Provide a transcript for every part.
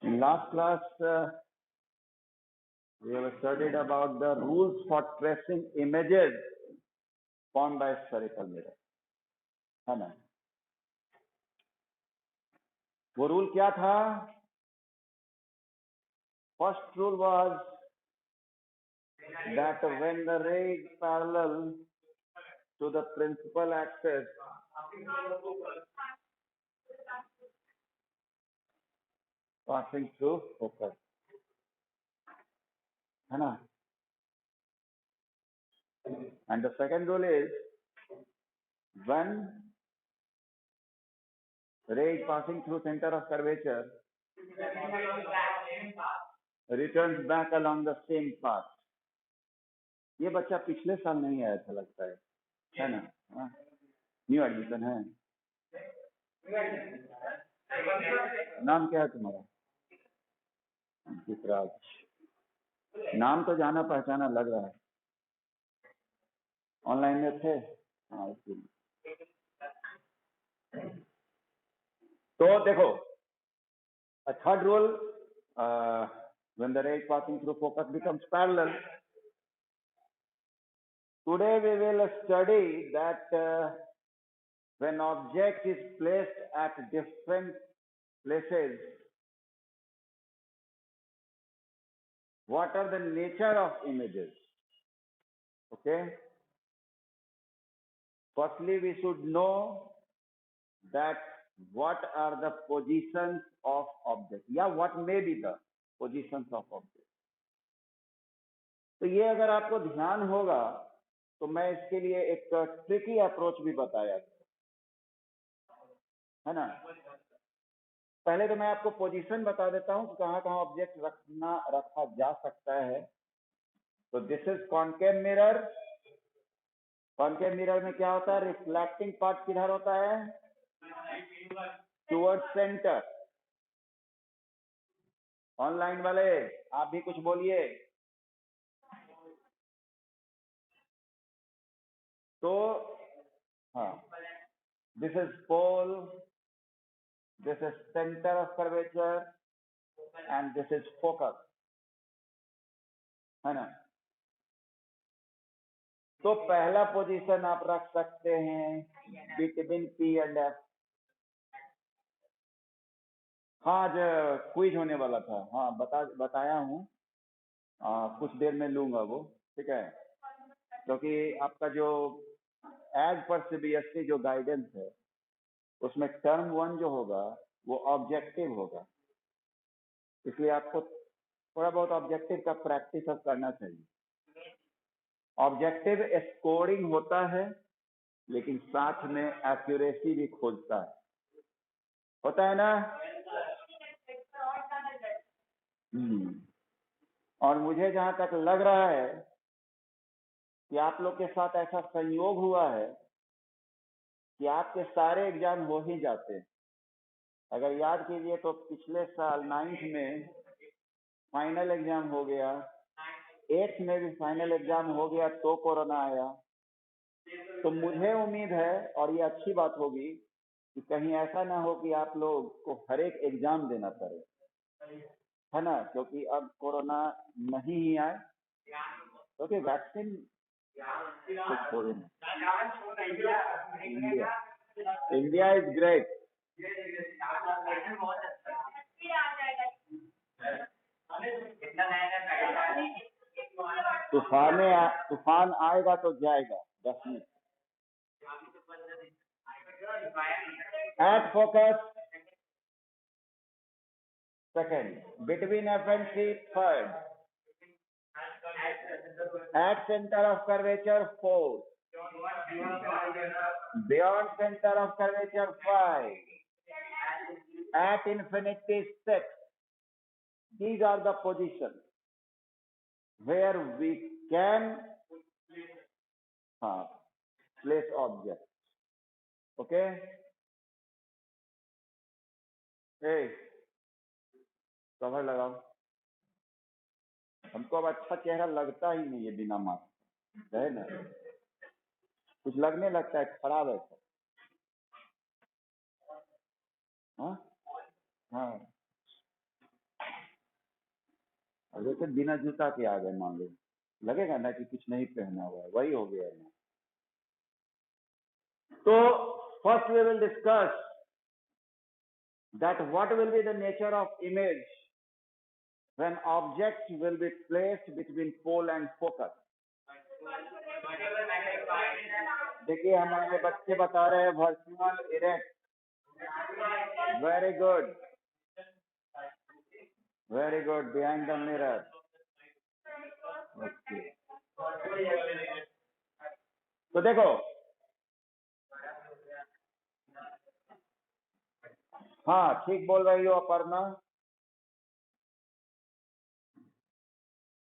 In last class, we have studied about the rules for tracing images formed by spherical mirror, है ना? वो rule क्या था? First rule was that when the ray is parallel to the principal axis, passing through focus, है ना? And the second rule is when ray is passing through center of curvature, returns back along the same path. ये बच्चा पिछले साल नहीं आया था लगता है ना? न्यू एडमिशन है। नाम क्या है तुम्हारा? चित्राज। नाम तो जाना पहचाना लग रहा है। ऑनलाइन में थे? हाँ, तो देखो, a third rule, when the ray passing through focus becomes parallel. Today we will study that when object is placed at different places, what are the nature of images? Okay. Firstly, we should know that what are the positions of object, या what may be the positions of object. तो ये अगर आपको ध्यान होगा तो मैं इसके लिए एक ट्रिकी अप्रोच भी बताया है ना। पहले तो मैं आपको पोजीशन बता देता हूं कि कहां कहां ऑब्जेक्ट रखा जा सकता है। तो this is concave mirror. Concave mirror में क्या होता है? रिफ्लेक्टिंग पार्ट किधर होता है? Toward centre. ऑनलाइन वाले आप भी कुछ बोलिए। तो हाँ, this is pole, this is centre of curvature and this is focus, है ना। तो पहला पोजीशन आप रख सकते हैं बिटवीन पी एंड एफ। हाँ, आज क्विज होने वाला था। हाँ, बताया हूँ, कुछ देर में लूंगा वो, ठीक है। क्योंकि आपका जो एज पर सीबीएसई जो गाइडेंस है उसमें टर्म 1 जो होगा वो ऑब्जेक्टिव होगा, इसलिए आपको थोड़ा बहुत ऑब्जेक्टिव का प्रैक्टिस अब करना चाहिए। ऑब्जेक्टिव स्कोरिंग होता है लेकिन साथ में एक्यूरेसी भी खोजता है, होता है ना। और मुझे जहां तक लग रहा है कि आप लोग के साथ ऐसा संयोग हुआ है कि आपके सारे एग्जाम हो ही जाते हैं। अगर याद कीजिए तो पिछले साल 9th में फाइनल एग्जाम हो गया, 8th में भी फाइनल एग्जाम हो गया तो कोरोना आया। तो मुझे उम्मीद है और ये अच्छी बात होगी कि कहीं ऐसा ना हो कि आप लोग को हर एक एग्जाम देना पड़े, है ना। क्योंकि अब कोरोना नहीं ही आए, क्योंकि वैक्सीन इंडिया इज ग्रेट। तूफान आएगा तो जाएगा 10 minute. At focus second, between F and C third, at centre of curvature 4, beyond center of curvature 5, at infinity 6. These are the positions where we can place objects. Okay? Hey, cover लगाओ। हमको अब अच्छा चेहरा लगता ही नहीं है बिना mask, है ना। कुछ लगने लगता है खराब है। हाँ हाँ, जैसे बिना जूता के आ गए मान लो, लगेगा ना कि कुछ नहीं पहना हुआ है, वही हो गया है। तो first we will discuss that what will be the nature of image when objects will be placed between pole and focus. देखिए हमारे बच्चे बता रहे हैं virtual erect, very good, very good, behind the mirror. तो देखो, हाँ ठीक बोल रही हो अपर्णा।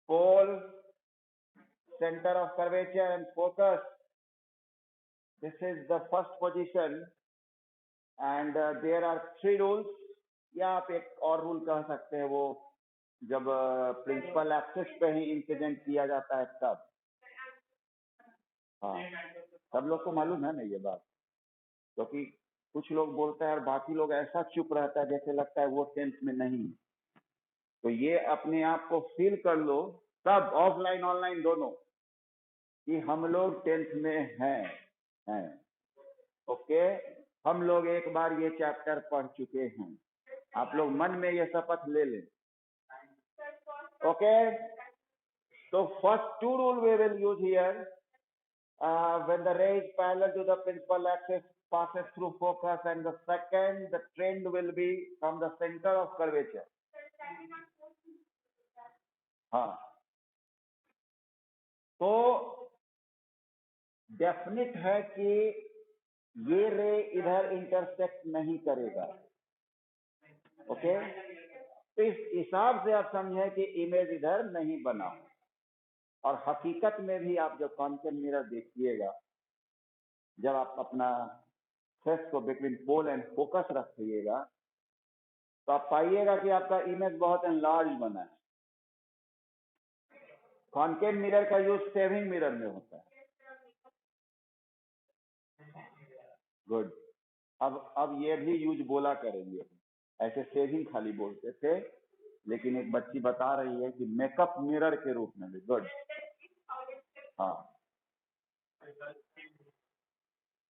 पोल, center of curvature and focus, this is the first position and there are 3 rules, या आप एक और रूल कह सकते हैं, वो जब प्रिंसिपल एक्सिस पे ही इंसिडेंट किया जाता है तब। हाँ, सब लोग को मालूम है ना ये बात, क्योंकि कुछ लोग बोलते हैं और बाकी लोग ऐसा चुप रहता है जैसे लगता है वो 10th में नहीं। तो ये अपने आप को फील कर लो सब, ऑफलाइन ऑनलाइन दोनों, कि हम लोग 10th में हैं। ओके, हम लोग एक बार ये चैप्टर पढ़ चुके हैं, आप लोग मन में ये शपथ ले लें। ओके, तो first 2 rule we will use here, when the ray is parallel to the principal axis passes through focus, and the second, the trend will be from the center of curvature. हाँ, तो definite है कि ये रे इधर intersect नहीं करेगा। Okay, तो इस हिसाब से आप समझें कि इमेज इधर नहीं बना। और हकीकत में भी आप जब कॉन्केव मिरर देखिएगा, जब आप अपना फेस को बिटवीन पोल एंड फोकस रखिएगा, तो आप पाइएगा कि आपका इमेज बहुत एनलार्ज बना है। कॉन्केव मिरर का यूज सेविंग मिरर में होता है। गुड, अब ये भी यूज बोला करेंगे, ऐसे सेविंग खाली बोलते थे, लेकिन एक बच्ची बता रही है कि मेकअप मिरर के रूप में भी। गुड, हाँ,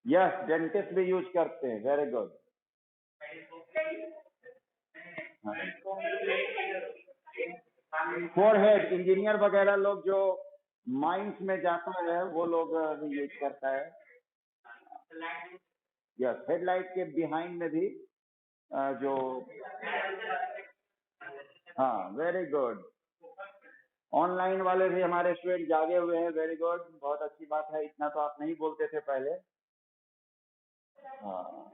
यस, डेंटिस्ट भी यूज करते हैं। Very good. फोरहेड, इंजीनियर वगैरह लोग जो माइंस में जाता है वो लोग भी यूज करता है। यस, हेडलाइट के बिहाइंड में भी जो, हाँ, वेरी गुड। ऑनलाइन वाले भी हमारे स्टूडेंट जागे हुए हैं, वेरी गुड, बहुत अच्छी बात है। इतना तो आप नहीं बोलते थे पहले। हाँ,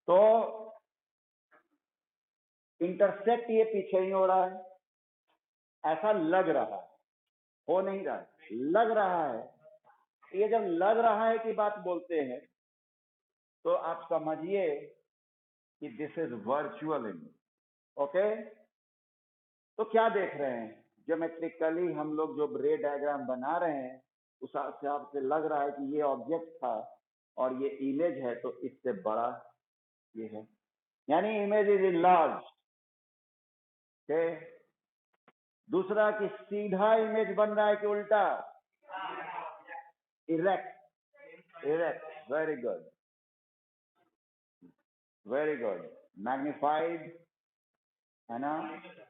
तो इंटरसेक्ट ये पीछे ही हो रहा है, ऐसा लग रहा है, हो नहीं रहा है, लग रहा है। ये जब लग रहा है की बात बोलते हैं, तो आप समझिए कि this is virtual image. Okay, तो क्या देख रहे हैं, ज्योमेट्रिकली हम लोग जो रे डायग्राम बना रहे हैं, उस हिसाब से लग रहा है कि ये ऑब्जेक्ट था और ये इमेज है, तो इससे बड़ा ये है, यानी इमेज इज इनलार्ज। ओके, दूसरा कि सीधा इमेज बन रहा है कि उल्टा, erect, erect, very good, very good, magnified, है ना।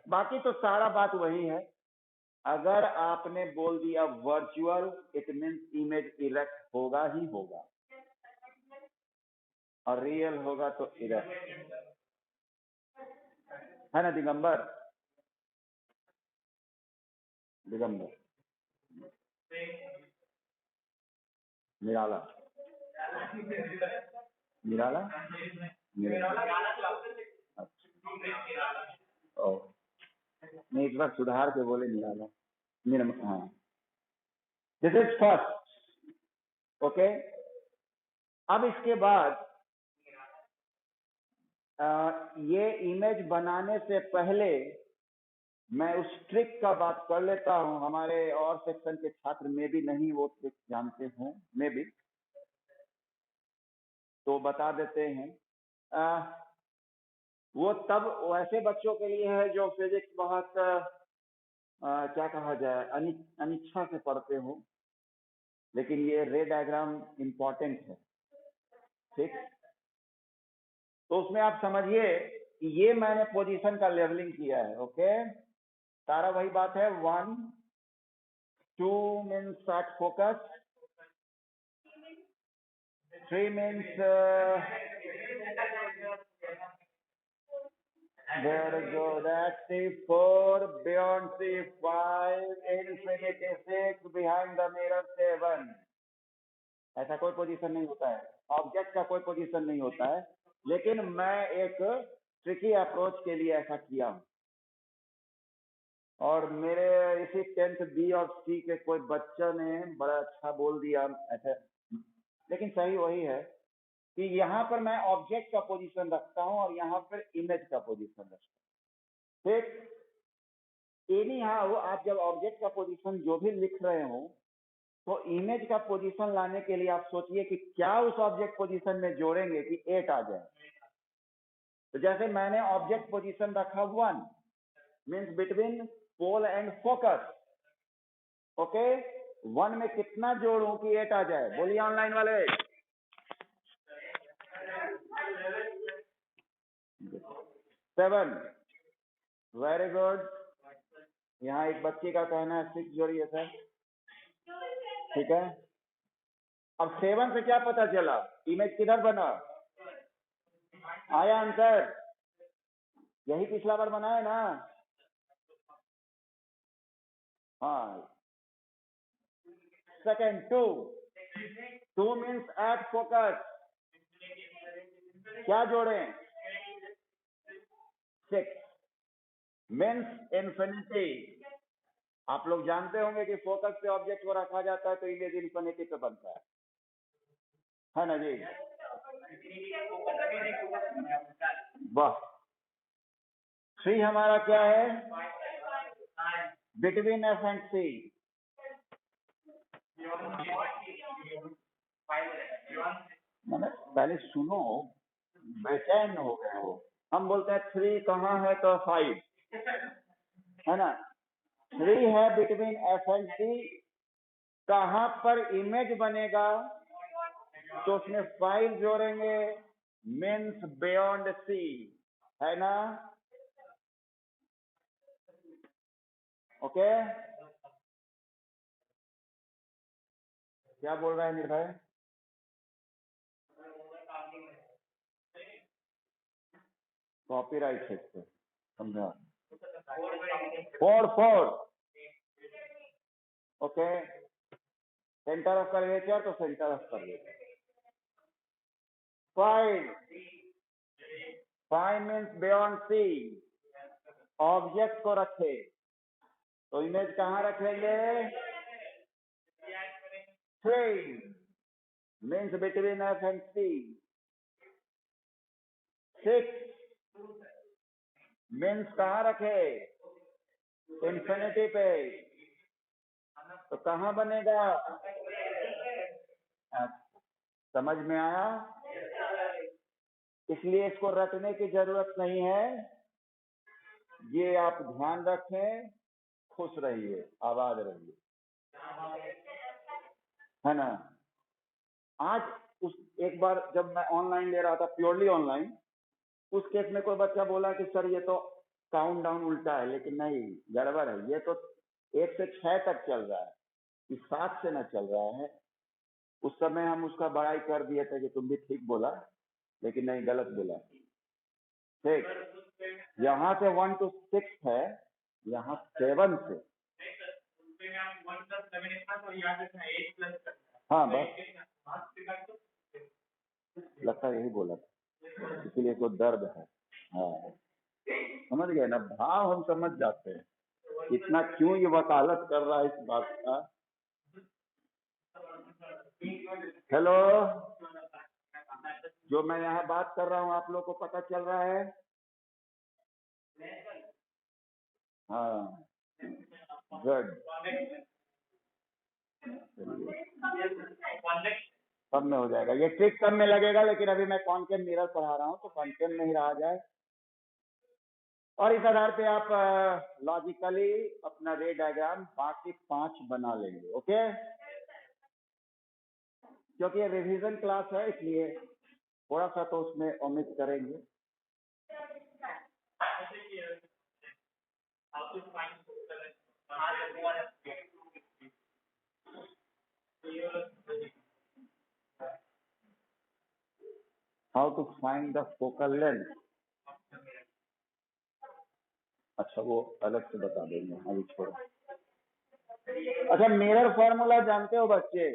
बाकी तो सारा बात वही है। अगर आपने बोल दिया virtual, it means image erect होगा ही होगा, और रियल होगा तो इरेक्ट, है ना दिगंबर? दिगंबर, निराला, निराला, ओ, नहीं, इस बार सुधार के बोले निराला, हाँ, दिस इज फर्स्ट। ओके, अब इसके बाद ये इमेज बनाने से पहले मैं उस ट्रिक का बात कर लेता हूं। हमारे और सेक्शन के छात्र में भी नहीं वो ट्रिक जानते हैं, में भी तो बता देते हैं। वो तब वैसे बच्चों के लिए है जो फिजिक्स बहुत क्या कहा जाए, अनिच्छा से पढ़ते हो, लेकिन ये रे डायग्राम इंपॉर्टेंट है, ठीक। तो उसमें आप समझिए कि ये मैंने पोजीशन का लेवलिंग किया है, ओके। सारा वही बात है, 1 2 means start focus, 3 means very good, that's C4, beyond C5, infinity 6, behind the mirror 7। ऐसा कोई पोजीशन नहीं होता है, ऑब्जेक्ट का कोई पोजीशन नहीं होता है, लेकिन मैं एक ट्रिकी अप्रोच के लिए ऐसा किया हूं। और मेरे इसी 10th बी और सी के कोई बच्चा ने बड़ा अच्छा बोल दिया ऐसे, लेकिन सही वही है कि यहाँ पर मैं ऑब्जेक्ट का पोजीशन रखता हूँ और यहाँ पर इमेज का पोजीशन रखता हूँ, ठीक। एनी हाउ आप जब ऑब्जेक्ट का पोजीशन जो भी लिख रहे हो, तो इमेज का पोजीशन लाने के लिए आप सोचिए कि क्या उस ऑब्जेक्ट पोजीशन में जोड़ेंगे कि 8 आ जाए। तो जैसे मैंने ऑब्जेक्ट पोजीशन रखा 1 means between pole and focus, okay. 1 में कितना जोड़ूं कि 8 आ जाए, बोलिए ऑनलाइन वाले। 7, वेरी गुड। यहाँ एक बच्चे का कहना है 6 जोड़िए सर, ठीक है। अब 7 से क्या पता चला, इमेज किधर बना, आया आंसर, यही पिछला बार बनाया ना। हाँ, सेकेंड 2 मीन्स एट फोकस, क्या जोड़े, 6 मीन्स इंफिनिटी। आप लोग जानते होंगे कि फोकस पे ऑब्जेक्ट को रखा जाता है तो इमेज इंफिनिटी पे बनता है ना जी। वाह, 3 हमारा क्या है, बिटवीन एफ एंड सी। पहले सुनो, बेचैन हो गए हो। हम बोलते हैं 3 कहाँ है तो 5 है ना, 3 है बिटवीन एफ एंड सी, कहाँ पर इमेज बनेगा तो उसमें 5 जोड़ेंगे, मीन्स बियॉन्ड सी, है ना, ओके। क्या बोल रहा है निर्भय, कॉपीराइट है इसको, समझा। 4 ओके, सेंटर ऑफ कर्वेचर तो centre of curvature. 5 means beyond C, object को रखे तो इमेज कहाँ रखेंगे, 3 means between F and C, 6 means कहाँ रखे, इंफिनिटी पे, तो कहाँ बनेगा, समझ में आया। इसलिए इसको रटने की जरूरत नहीं है, ये आप ध्यान रखें, खुश रहिए, आबाद रहिए, है ना। आज उस एक बार जब मैं ऑनलाइन ले रहा था, प्योरली ऑनलाइन, उस केस में कोई बच्चा बोला कि सर ये तो काउंट डाउन उल्टा है, लेकिन नहीं, गड़बड़ है, ये तो 1 से 6 तक चल रहा है, ये 7 से न चल रहा है। उस समय हम उसका बड़ाई कर दिए थे कि तुम भी ठीक बोला, लेकिन नहीं, गलत बोला, ठीक। यहाँ से 1 to 6 है, यहाँ 7 से, हाँ बस लगता है यही बोला था, इसीलिए इसको दर्द है। हाँ, समझ गए ना, भाव हम समझ जाते हैं, इतना क्यों ये वकालत कर रहा है इस बात का। हेलो, जो मैं यहाँ बात कर रहा हूँ आप लोग को पता चल रहा है, हाँ गुड, सब में हो जाएगा, ये ट्रिक सब में लगेगा, लेकिन अभी मैं कॉन्केव मिरर पढ़ा रहा हूँ तो कॉन्केव में ही रहा जाए। और इस आधार पे आप लॉजिकली अपना रे डायग्राम बाकी 5 बना लेंगे। ओके, क्योंकि ये रिवीजन क्लास है इसलिए थोड़ा सा तो उसमें ओमिट करेंगे। How to find the focal length, अच्छा वो अलग से बता देंगे, अभी छोड़ो। अच्छा, मिरर फॉर्मूला जानते हो बच्चे?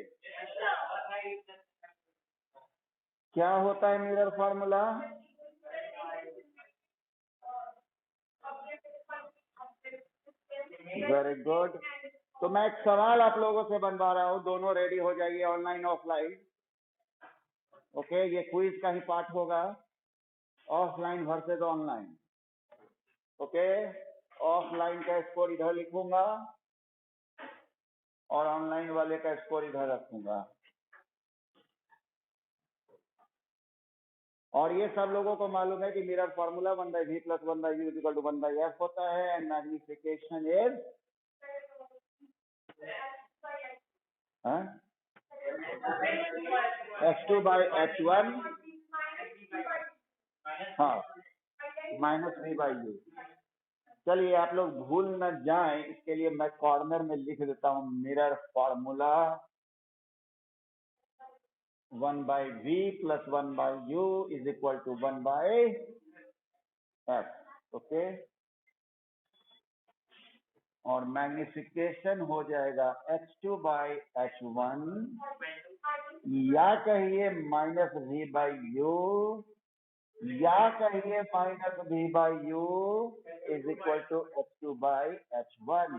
क्या होता है मिरर फॉर्मूला? Very good. तो मैं एक सवाल आप लोगों से बनवा रहा हूँ, दोनों रेडी हो जाइए, ऑनलाइन ऑफलाइन। ओके, ये क्विज का ही पार्ट होगा, offline versus online. Okay, offline का स्कोर इधर लिखूंगा और ऑनलाइन वाले का स्कोर इधर रखूंगा। और ये सब लोगों को मालूम है कि mirror formula 1/v + 1/u = 1/f होता है, एंड मैग्निफिकेशन इज h2/h1 हाँ -v/u। चलिए, आप लोग भूल न जाएं इसके लिए मैं कॉर्नर में लिख देता हूं mirror formula 1/v + 1/u = 1/f। Okay, और मैग्निफिकेशन हो जाएगा h2/h1 या कहिए -v/u या कहिए -v/u = h2/h1।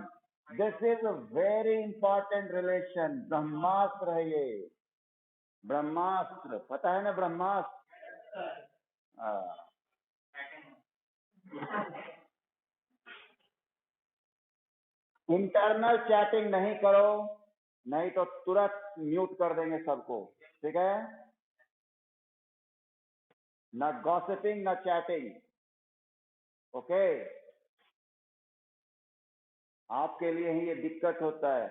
This is a very important relation, ब्रह्मास्त्र है ये, ब्रह्मास्त्र, पता है ना ब्रह्मास्त्र? इंटरनल चैटिंग नहीं करो, नहीं तो तुरंत म्यूट कर देंगे सबको, ठीक है? ना गॉसिपिंग ना चैटिंग। ओके, आपके लिए ही ये दिक्कत होता है।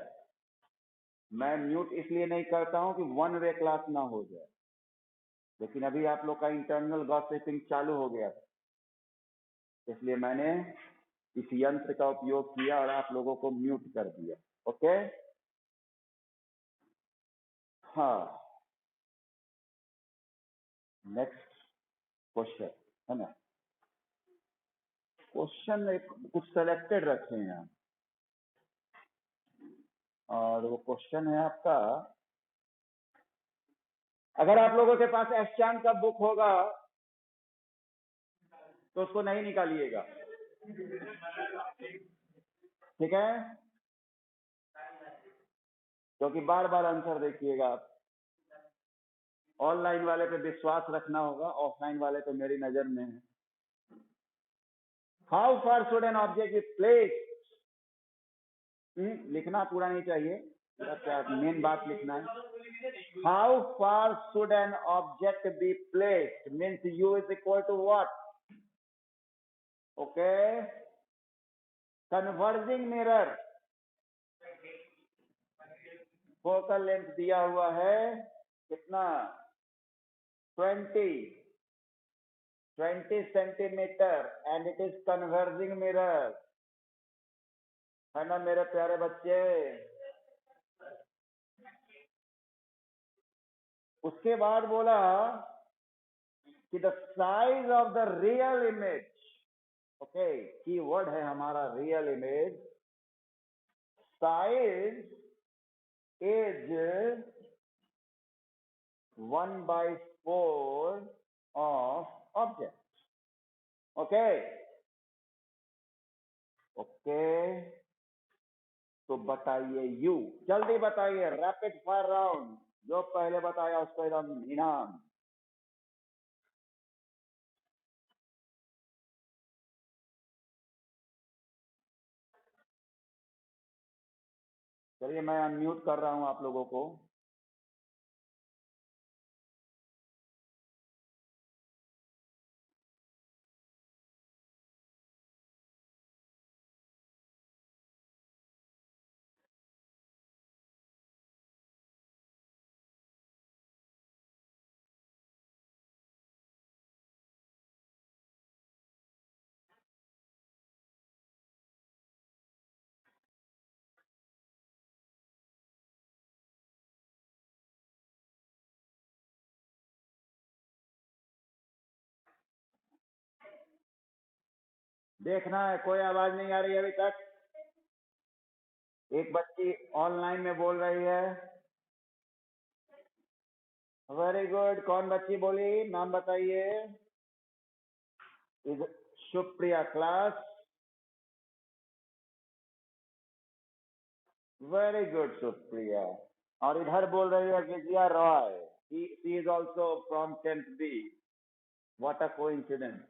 मैं म्यूट इसलिए नहीं करता हूं कि 1 वे क्लास ना हो जाए, लेकिन अभी आप लोग का इंटरनल गॉसिपिंग चालू हो गया, इसलिए मैंने इस यंत्र का उपयोग किया और आप लोगों को म्यूट कर दिया। ओके, हाँ, नेक्स्ट क्वेश्चन है ना, क्वेश्चन कुछ सेलेक्टेड रखे हैं और वो क्वेश्चन है आपका, अगर आप लोगों के पास एस्चान का बुक होगा तो उसको नहीं निकालिएगा, ठीक है? क्योंकि बार बार आंसर देखिएगा आप। ऑनलाइन वाले पे विश्वास रखना होगा, ऑफलाइन वाले पे मेरी नजर में है। How far should an object be placed, लिखना पूरा नहीं चाहिए, क्या मेन बात लिखना है। How far should an object be placed means u = what? Okay, converging mirror, focal length दिया हुआ है कितना, 20 centimetre, and it is converging mirror, है ना मेरे प्यारे बच्चे? उसके बाद बोला कि the size of the real image, okay, की वर्ड है हमारा real image, size is 1/4 of object. Okay, okay, तो बताइए यू, जल्दी बताइए, रैपिड फायर राउंड, जो पहले बताया उसको एकदम इनाम। चलिए, मैं अनम्यूट कर रहा हूं आप लोगों को। देखना है, कोई आवाज नहीं आ रही अभी तक। एक बच्ची ऑनलाइन में बोल रही है। Very good. कौन बच्ची बोली, नाम बताइए। Is Supriya class. Very good Supriya. और इधर बोल रही है Vijaya Roy. She is also from 10th B। What a coincidence.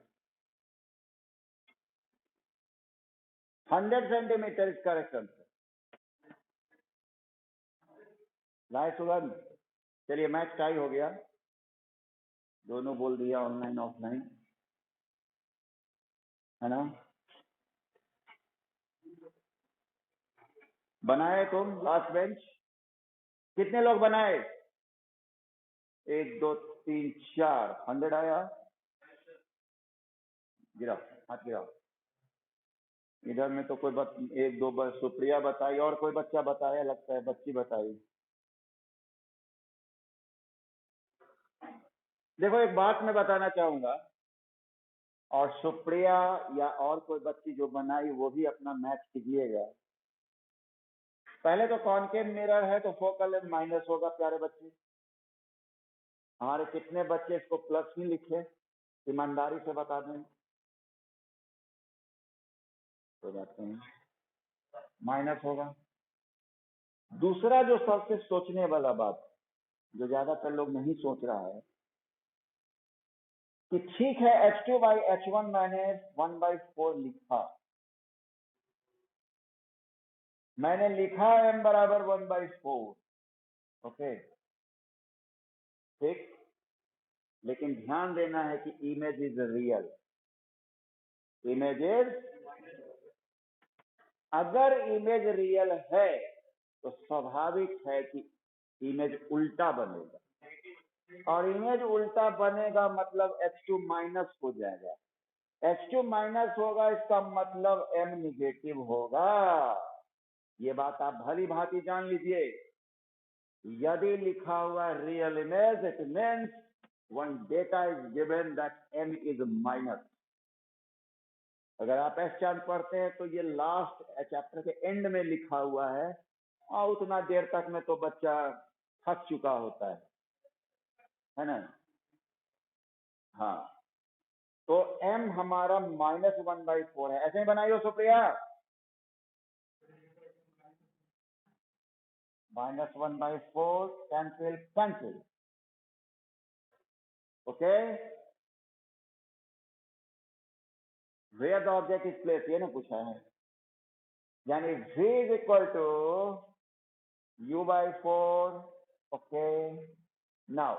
100 centimetre is correct answer. लाए सुगंध। चलिए मैच टाई हो गया, दोनों बोल दिया ऑनलाइन ऑफलाइन, है ना। बनाए तुम लास्ट बेंच, कितने लोग बनाए? 1 2 3 4। 100 आया। गिराओ, हाथ गिराओ। इधर में तो कोई एक दो बस सुप्रिया बताई, और कोई बच्चा बताया लगता है, बच्ची बताई। देखो एक बात मैं बताना चाहूंगा, और सुप्रिया या और कोई बच्ची जो बनाई वो भी अपना मैच कीजिएगा। पहले तो कॉनकेव मिरर है तो फोकल लेंथ माइनस होगा प्यारे बच्चे। हमारे कितने बच्चे इसको प्लस ही लिखे, ईमानदारी से बता दें। कोई बात नहीं, माइनस होगा। दूसरा जो सबसे सोचने वाला बात, जो ज्यादातर लोग नहीं सोच रहा है, कि ठीक है H2/H1 मैंने 1/4 लिखा, मैंने लिखा m बराबर 1/4, ओके ठीक। लेकिन ध्यान देना है कि image is real. Image is, अगर इमेज रियल है तो स्वाभाविक है कि इमेज उल्टा बनेगा, और इमेज उल्टा बनेगा मतलब H2 माइनस हो जाएगा। H2 माइनस होगा इसका मतलब M निगेटिव होगा। ये बात आप भली भांति जान लीजिए। यदि लिखा हुआ real image, it means one data is given that M is minus. अगर आप एस चार्ट पढ़ते हैं तो ये लास्ट चैप्टर के एंड में लिखा हुआ है, और उतना देर तक में तो बच्चा थक चुका होता है ना। हाँ, तो m हमारा -1/4 है। ऐसे ही बनाइए Supriya. -1/4 cancel cancel, okay. Where the object is place, ये ना पूछा है। यानी v is equal to u/4, okay. Now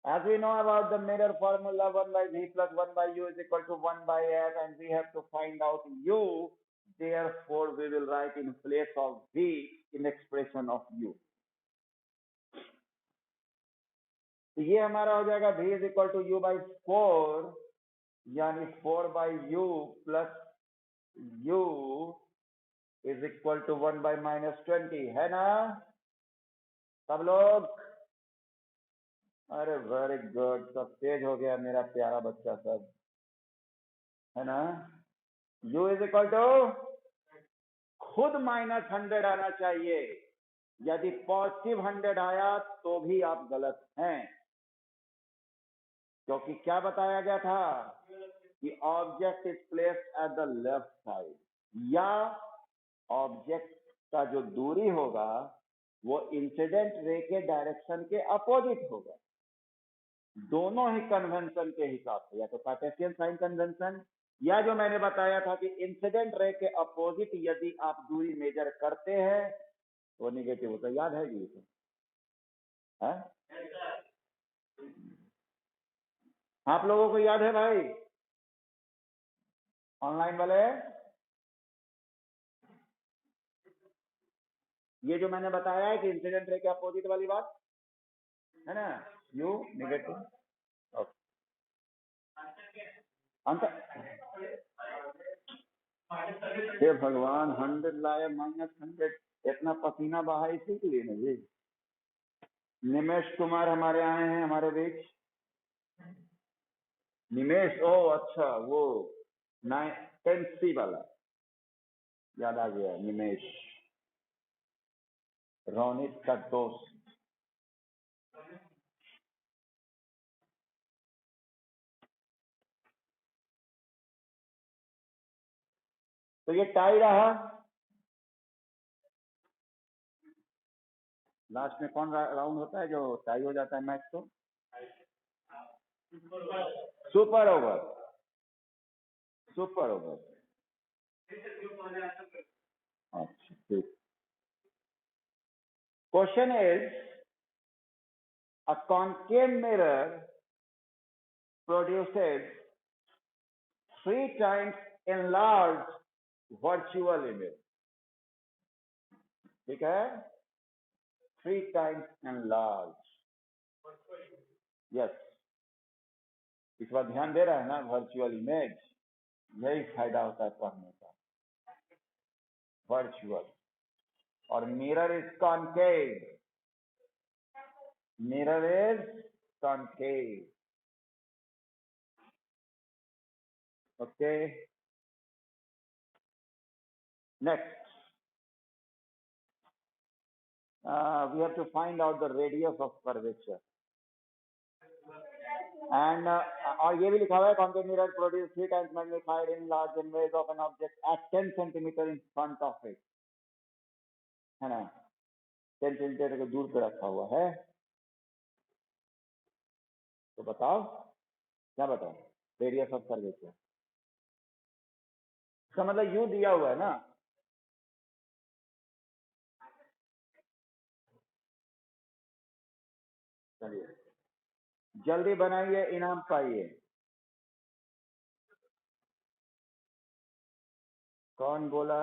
as we know about the mirror formula, 1/v plus 1/u is equal to 1/f, and we have to find out u. Therefore, we will write in place of v in expression of u. तो ये हमारा हो जाएगा v is equal to u/4, यानी 4/u plus u is equal to 1/-20, है ना सब लोग? अरे वेरी गुड, सब तेज हो गया मेरा प्यारा बच्चा सब, है ना। u इज इक्वल टू खुद -100 आना चाहिए। यदि पॉजिटिव 100 आया तो भी आप गलत हैं, क्योंकि क्या बताया गया था कि object is placed at the left side, या ऑब्जेक्ट का जो दूरी होगा वो इंसिडेंट रे के डायरेक्शन के अपोजिट होगा। दोनों ही कन्वेंशन के हिसाब से, या तो कार्टेशियन साइन कन्वेंशन, या जो मैंने बताया था कि इंसिडेंट रे के अपोजिट यदि आप दूरी मेजर करते हैं तो निगेटिव होता है। याद है ये तो, है? आप लोगों को याद है भाई, ऑनलाइन वाले? ये जो मैंने बताया है कि इंसिडेंट रे के अपोजिट वाली बात, है ना, यू निगेटिव। हे भगवान, 100 लाया -100, इतना पसीना बहा इसी के लिए ना जी। निमेश कुमार हमारे आए हैं हमारे बीच। निमेश, ओ अच्छा, वो 10C वाला याद आ गया, निमेश, रोनित का दोस्त। तो ये टाई रहा। लास्ट में कौन राउंड होता है जो टाई हो जाता है मैच को? Super over. Super over. अच्छा ठीक। Question is a concave mirror produces 3 times enlarged virtual image। ठीक है, 3 times enlarged। यस, इस बार ध्यान दे रहा है ना, वर्चुअल इमेज, यही फायदा होता है पढ़ने का, वर्चुअल। और mirror is concave, mirror is concave. Okay, next we have to find out the radius of curvature and और ये भी लिखा हुआ है concave mirror produce 3 times magnified in large image of an object at 10 centimeter in front of it, है ना, 10 centimetre के दूर पे रखा हुआ है। तो बताओ, क्या बताओ रेडियस ऑफ कर्वेचर? इसका मतलब यू दिया हुआ है ना, चलिए जल्दी बनाइए, इनाम पाइए। कौन बोला?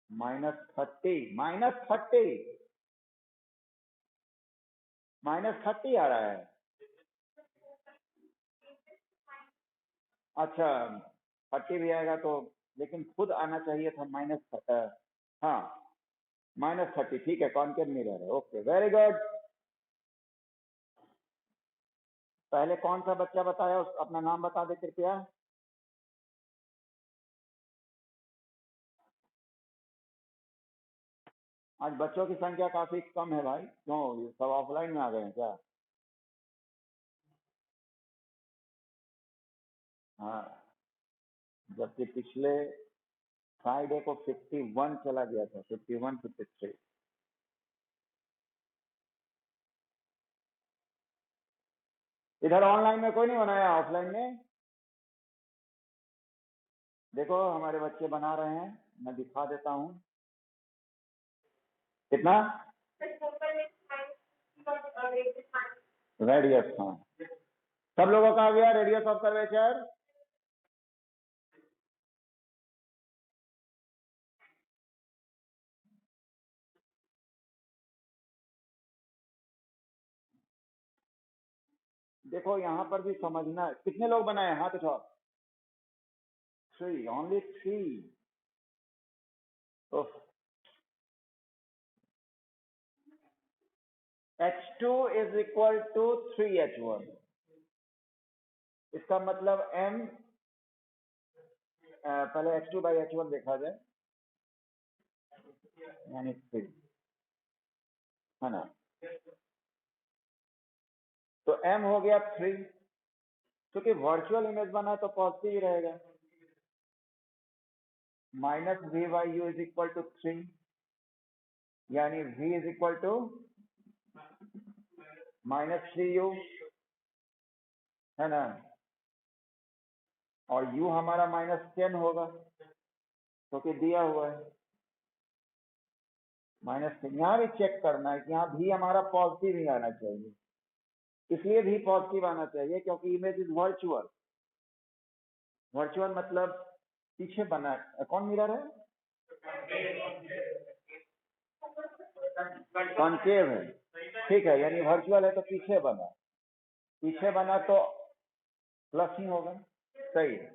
-30, -30 आ रहा है। अच्छा 30 भी आएगा तो, लेकिन खुद आना चाहिए था हाँ -30, ठीक है, कॉन्केव मिरर है। Okay, very good. पहले कौन सा बच्चा बताया, उस अपना नाम बता दे कृपया। आज बच्चों की संख्या काफी कम है भाई, क्यों, ये सब ऑफलाइन में आ गए हैं क्या? हाँ, जबकि पिछले फ्राइडे को 51 चला गया था, 51, 53। इधर ऑनलाइन में कोई नहीं बनाया, ऑफलाइन में देखो हमारे बच्चे बना रहे हैं, मैं दिखा देता हूँ। कितना रेडियस? हाँ, सब लोगों का आ गया रेडियस ऑफ कर्वेचर। देखो यहाँ पर भी समझना, कितने लोग बनाए हाथ उठाओ? 3, only 3। तो H2 is equal to 3H1। इसका मतलब M, पहले H2 by H1 देखा जाए, यानी 3, है ना। तो M हो गया 3, क्योंकि वर्चुअल इमेज बना तो पॉजिटिव ही रहेगा। -V by U is equal to 3, यानी V is equal to -3U, है ना, और U हमारा -10 होगा, क्योंकि दिया हुआ है -10। यहाँ भी चेक करना है कि यहाँ भी हमारा पॉजिटिव ही आना चाहिए, इसलिए भी पॉजिटिव आना चाहिए क्योंकि इमेज इज वर्चुअल। वर्चुअल मतलब पीछे बना है। कौन मिरर है? कॉन्केव है, ठीक है, यानी वर्चुअल है तो पीछे बना, पीछे बना तो प्लस ही होगा, सही है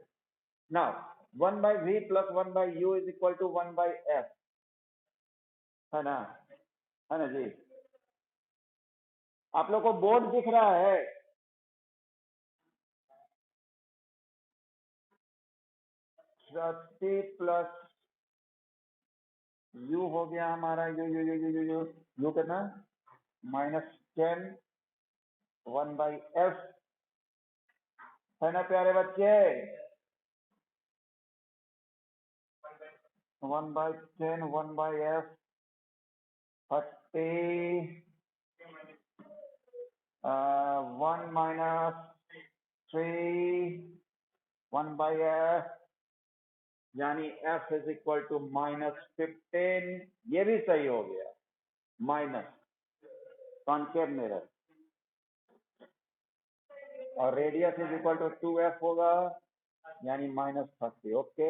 ना। 1/v + 1/u is equal to 1/f, है ना, है ना जी। आप लोग को बोर्ड दिख रहा है? 30 प्लस यू हो गया हमारा यू कितना -10 1/f है ना प्यारे बच्चे। 1/10 1/f 30 1 - 3 1/f यानी f इज इक्वल टू -15। ये भी सही हो गया माइनस कॉन्केव मिरर और radius is equal to 2f होगा यानी -30। ओके